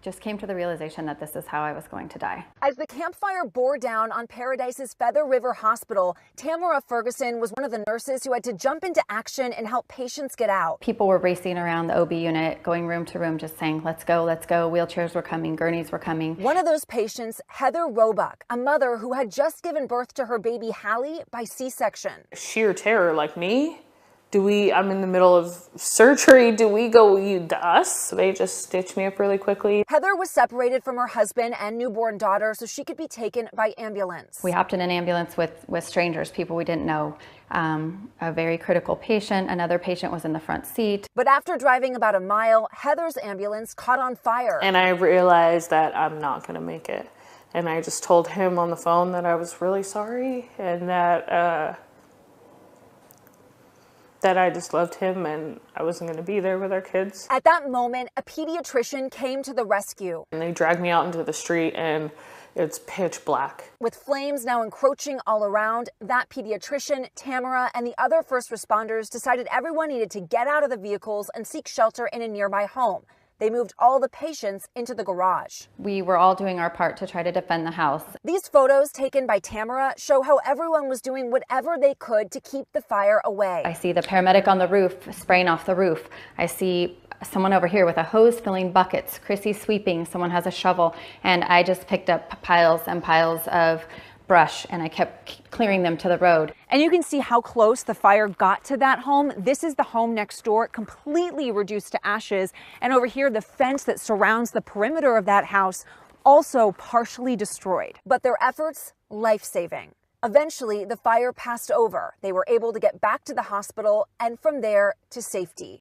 just came to the realization that this is how I was going to die. As the campfire bore down on Paradise's Feather River Hospital, Tamara Ferguson was one of the nurses who had to jump into action and help patients get out. People were racing around the OB unit, going room to room, just saying, let's go, let's go. Wheelchairs were coming, gurneys were coming. One of those patients, Heather Roebuck, a mother who had just given birth to her baby Hallie by C-section. Sheer terror, like me. I'm in the middle of surgery. Do we go to us? They just stitched me up really quickly. Heather was separated from her husband and newborn daughter so she could be taken by ambulance. We hopped in an ambulance with strangers, people we didn't know. A very critical patient, another patient was in the front seat. But after driving about a mile, Heather's ambulance caught on fire. And I realized that I'm not going to make it. And I just told him on the phone that I was really sorry and that I just loved him and I wasn't going to be there with our kids. At that moment, a pediatrician came to the rescue. And they dragged me out into the street and it's pitch black. With flames now encroaching all around, that pediatrician, Tamara, and the other first responders decided everyone needed to get out of the vehicles and seek shelter in a nearby home. They moved all the patients into the garage. We were all doing our part to try to defend the house. These photos taken by Tamara show how everyone was doing whatever they could to keep the fire away. I see the paramedic on the roof spraying off the roof. I see someone over here with a hose filling buckets. Chrissy sweeping, someone has a shovel, and I just picked up piles and piles of brush and I kept clearing them to the road. And you can see how close the fire got to that home. This is the home next door, completely reduced to ashes. And over here, the fence that surrounds the perimeter of that house, also partially destroyed. But their efforts, life-saving. Eventually, the fire passed over. They were able to get back to the hospital and from there to safety.